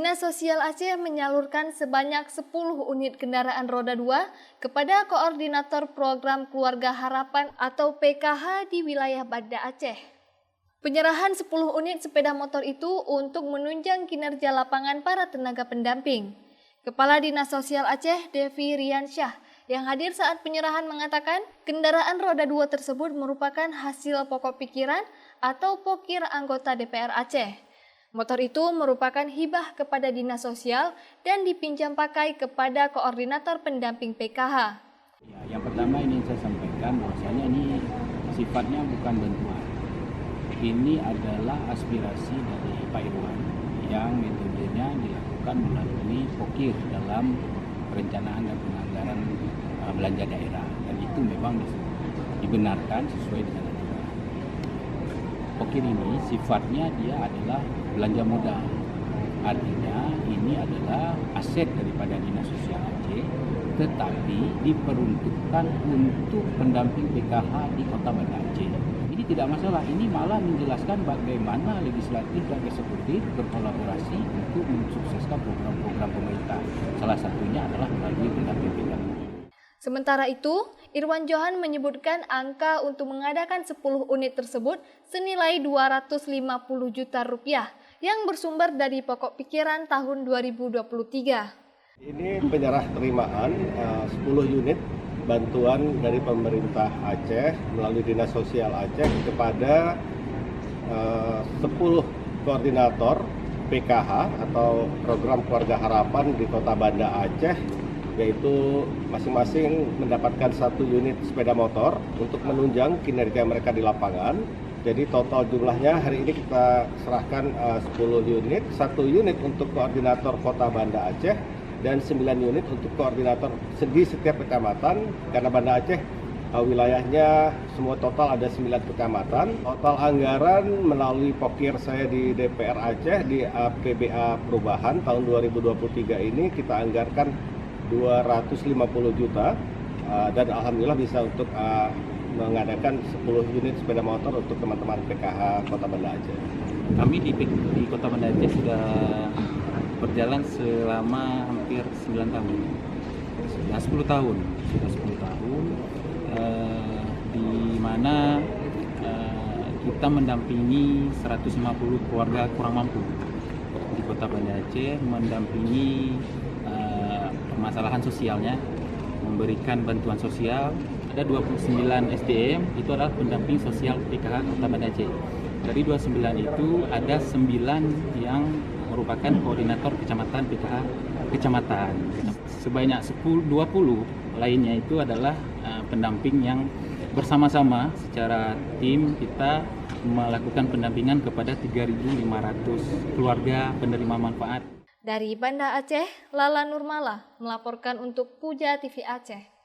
Dinas Sosial Aceh menyalurkan sebanyak 10 unit kendaraan roda 2 kepada Koordinator Program Keluarga Harapan atau PKH di wilayah Banda Aceh. Penyerahan 10 unit sepeda motor itu untuk menunjang kinerja lapangan para tenaga pendamping. Kepala Dinas Sosial Aceh, Devi Riansyah, yang hadir saat penyerahan mengatakan kendaraan roda 2 tersebut merupakan hasil pokok pikiran atau pokir anggota DPR Aceh. Motor itu merupakan hibah kepada Dinas Sosial dan dipinjam pakai kepada Koordinator Pendamping PKH. Ya, yang pertama ingin saya sampaikan bahwasanya ini sifatnya bukan bantuan. Ini adalah aspirasi dari Pak Irwan yang metodenya dilakukan melalui pokir dalam perencanaan dan penganggaran belanja daerah, dan itu memang dibenarkan sesuai dengan aturan. Pokir ini sifatnya dia adalah belanja modal, artinya ini adalah aset daripada Dinas Sosial Aceh, tetapi diperuntukkan untuk pendamping PKH di Kota Banda Aceh. Ini tidak masalah, ini malah menjelaskan bagaimana legislatif dan eksekutif berkolaborasi untuk mensukseskan program-program pemerintah. Salah satunya adalah melalui pendamping PKH. Sementara itu, Irwan Johan menyebutkan angka untuk mengadakan 10 unit tersebut senilai 250 juta rupiah yang bersumber dari pokok pikiran tahun 2023. Ini penyerah terimaan 10 unit bantuan dari pemerintah Aceh melalui Dinas Sosial Aceh kepada 10 koordinator PKH atau Program Keluarga Harapan di Kota Banda Aceh, yaitu masing-masing mendapatkan 1 unit sepeda motor untuk menunjang kinerja mereka di lapangan. Jadi total jumlahnya hari ini kita serahkan 10 unit, 1 unit untuk koordinator Kota Banda Aceh dan 9 unit untuk koordinator di setiap kecamatan, karena Banda Aceh wilayahnya semua total ada 9 kecamatan. Total anggaran melalui pokir saya di DPR Aceh di APBA Perubahan tahun 2023 ini kita anggarkan 250 juta dan alhamdulillah bisa untuk mengadakan 10 unit sepeda motor untuk teman-teman PKH Kota Banda Aceh. Kami di Kota Banda Aceh sudah berjalan selama hampir 9 tahun. Sudah 10 tahun, di mana kita mendampingi 150 keluarga kurang mampu di Kota Banda Aceh, mendampingi permasalahan sosialnya, memberikan bantuan sosial. Ada 29 SDM, itu adalah pendamping sosial PKH Kota Banda Aceh. Dari 29 itu ada 9 yang merupakan koordinator kecamatan PKH kecamatan. Sebanyak 20 lainnya itu adalah pendamping yang bersama-sama secara tim kita melakukan pendampingan kepada 3.500 keluarga penerima manfaat. Dari Banda Aceh, Lala Nurmala melaporkan untuk Puja TV Aceh.